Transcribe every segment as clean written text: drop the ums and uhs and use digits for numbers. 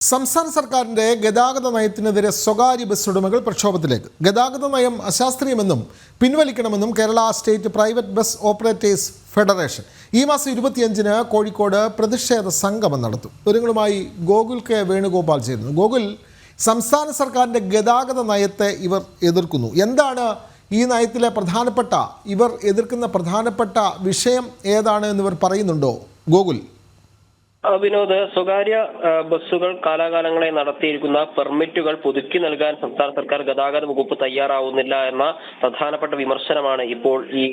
സംസ്ഥാന സർക്കാരിന്റെ ഗതാഗത നയത്തിനെതിരെ സ്വകാര്യ ബസ് ഉടമകൾ പ്രക്ഷോഭത്തിലേക്ക്. ഗതാഗത നയം അശാസ്ത്രീയമെന്നും പിൻവലിക്കണമെന്നും Kerala state private bus operators federation ഈ മാസം 25-ന് കോഴിക്കോട് പ്രതിഷേധ സംഗമം നടത്തും. വിവരങ്ങളുമായി ഗോകുൽ കെ വേണുഗോപാൽ ചേരുന്നു. ഗോകുൽ, സംസ്ഥാന സർക്കാരിന്റെ ഗതാഗത നയത്തെ ഇവർ എതിർക്കുന്നു. എന്താണ് ഈ നയത്തിലെ ഇവർ എതിർക്കുന്ന പ്രധാനപ്പെട്ട വിഷയം ഏതാണ് എന്നിവർ പറയുന്നുണ്ടോ? ഗോകുൽ. വിനോദ്, സ്വകാര്യ ബസ്സുകൾ കാലാകാലങ്ങളെ നടത്തിയിരിക്കുന്ന പെർമിറ്റുകൾ പുതുക്കി നൽകാൻ സംസ്ഥാന സർക്കാർ ഗതാഗത വകുപ്പ് തയ്യാറാവുന്നില്ല എന്ന പ്രധാനപ്പെട്ട വിമർശനമാണ് ഇപ്പോൾ ഈ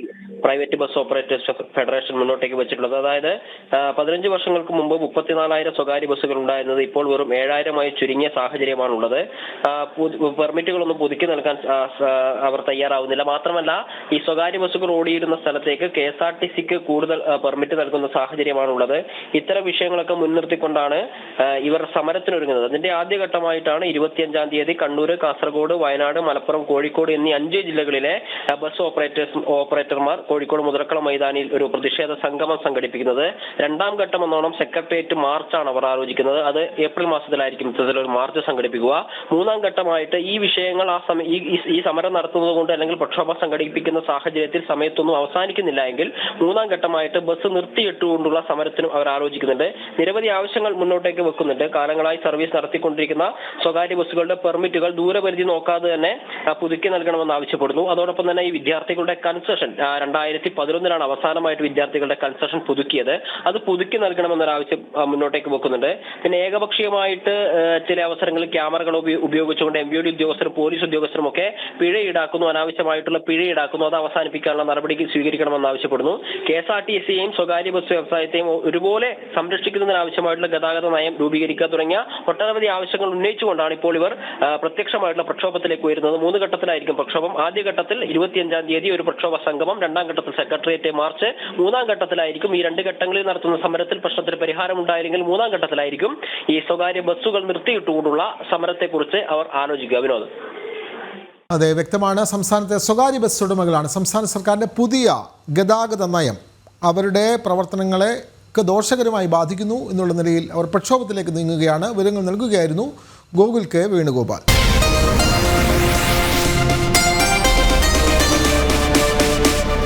പ്രൈവറ്റ് ബസ് ഓപ്പറേറ്റേഴ്സ് ഫെഡറേഷൻ മുന്നോട്ടേക്ക് വെച്ചിട്ടുള്ളത്. അതായത് 15 വർഷങ്ങൾക്ക് മുമ്പ് 34,000 സ്വകാര്യ ബസ്സുകൾ ഉണ്ടായിരുന്നത് ഇപ്പോൾ വെറും 7,000-ആയി ചുരുങ്ങിയ സാഹചര്യമാണുള്ളത്. പെർമിറ്റുകളൊന്നും പുതുക്കി നൽകാൻ അവർ തയ്യാറാവുന്നില്ല. മാത്രമല്ല, ഈ സ്വകാര്യ ബസ്സുകൾ ഓടിയിരുന്ന സ്ഥലത്തേക്ക് KSRTCക്ക് കൂടുതൽ പെർമിറ്റ് നൽകുന്ന സാഹചര്യമാണുള്ളത്. ഇത്തരം വിഷയങ്ങളൊക്കെ മുൻനിർത്തിക്കൊണ്ടാണ് ഇവർ സമരത്തിനൊരുങ്ങുന്നത്. അതിന്റെ ആദ്യഘട്ടമായിട്ടാണ് 25-ാം തീയതി കണ്ണൂർ, കാസർഗോഡ്, വയനാട്, മലപ്പുറം, കോഴിക്കോട് എന്നീ 5 ജില്ലകളിലെ ബസ് ഓപ്പറേറ്റർമാർ കോഴിക്കോട് മുതലക്കുളം മൈതാനിയിൽ ഒരു പ്രതിഷേധ സംഗമം സംഘടിപ്പിക്കുന്നത്. 2ാം ഘട്ടം എന്നോണം സെക്രട്ടേറിയറ്റ് മാർച്ചാണ് അവർ ആലോചിക്കുന്നത്. അത് ഏപ്രിൽ മാസത്തിലായിരിക്കും ഇത്തരത്തിലൊരു മാർച്ച് സംഘടിപ്പിക്കുക. 3ാം ഘട്ടമായിട്ട് ഈ വിഷയങ്ങൾ ഈ സമരം നടത്തുന്നത് കൊണ്ട് അല്ലെങ്കിൽ പ്രക്ഷോഭം സംഘടിപ്പിക്കുന്ന സാഹചര്യത്തിൽ സമയത്തൊന്നും അവസാനിക്കുന്നില്ല എങ്കിൽ 3ാം ഘട്ടമായിട്ട് ബസ് നിർത്തിയിട്ടുകൊണ്ടുള്ള സമരത്തിനും അവർ ആലോചിക്കുന്നുണ്ട്. നിരവധി ആവശ്യങ്ങൾ മുന്നോട്ടേക്ക് വെക്കുന്നുണ്ട്. കാലങ്ങളായി സർവീസ് നടത്തിക്കൊണ്ടിരിക്കുന്ന സ്വകാര്യ ബസ്സുകളുടെ പെർമിറ്റുകൾ ദൂരപരിധി നോക്കാതെ തന്നെ പുതുക്കി നൽകണമെന്ന് ആവശ്യപ്പെടുന്നു. അതോടൊപ്പം തന്നെ ഈ വിദ്യാർത്ഥികളുടെ കൺസെഷൻ 2011-ലാണ് അവസാനമായിട്ട് വിദ്യാർത്ഥികളുടെ കൺസെഷൻ പുതുക്കിയത്. അത് പുതുക്കി നൽകണമെന്നൊരാവശ്യം മുന്നോട്ടേക്ക് വെക്കുന്നുണ്ട്. പിന്നെ ഏകപക്ഷീയമായിട്ട് ചില അവസരങ്ങളിൽ ക്യാമറകൾ ഉപയോഗിച്ചുകൊണ്ട് MVD ഉദ്യോഗസ്ഥരും പോലീസ് ഉദ്യോഗസ്ഥരും ഒക്കെ പിഴ ഈടാക്കുന്നു, അനാവശ്യമായിട്ടുള്ള പിഴ ഈടാക്കുന്നു. അത് അവസാനിപ്പിക്കാനുള്ള നടപടി സ്വീകരിക്കണമെന്ന് ആവശ്യപ്പെടുന്നു. KSRTCയെയും സ്വകാര്യ ബസ് വ്യവസായത്തെയും ഒരുപോലെ സംരക്ഷിക്കുന്നതിനാവശ്യമായിട്ടുള്ള ഗതാഗത നയം രൂപീകരിക്കുക തുടങ്ങിയ ഒട്ടനവധി ആവശ്യങ്ങൾ ഉന്നയിച്ചുകൊണ്ടാണ് ഇപ്പോൾ ഇവർ പ്രത്യക്ഷമായിട്ടുള്ള പ്രക്ഷോഭത്തിലേക്ക് വരുന്നത്. 3 ഘട്ടത്തിലായിരിക്കും പ്രക്ഷോഭം. ആദ്യഘട്ടത്തിൽ 25-ാം തീയതി ഒരു പ്രക്ഷോഭ സംഗമം, 2ാം ഘട്ടത്തിൽ സെക്രട്ടേറിയറ്റ് മാർച്ച്, 3ാം ഘട്ടത്തിലായിരിക്കും ഈ 2 ഘട്ടങ്ങളിൽ നടത്തുന്ന സമരത്തിൽ പ്രശ്നത്തിന് പരിഹാരം ഉണ്ടായില്ലെങ്കിൽ 3ാം ഘട്ടത്തിലായിരിക്കും ഈ സ്വകാര്യ ബസ്സുകൾ നിർത്തിയിട്ടുകൊണ്ടുള്ള സമരത്തെക്കുറിച്ച് അവർ ആലോചിക്കുക. വിനോദ്. അതെ, വ്യക്തമാണ്. സംസ്ഥാനത്തെ സ്വകാര്യ ബസ് ഉടമകളാണ് സംസ്ഥാന സർക്കാരിന്റെ പുതിയ ഗതാഗത നയം അവരുടെ പ്രവർത്തനങ്ങളെ ദോഷകരമായി ബാധിക്കുന്നു എന്നുള്ള നിലയിൽ അവർ പ്രക്ഷോഭത്തിലേക്ക് നീങ്ങുകയാണ്. വിവരങ്ങൾ നൽകുകയായിരുന്നു ഗോകുൽ കെ വേണുഗോപാൽ.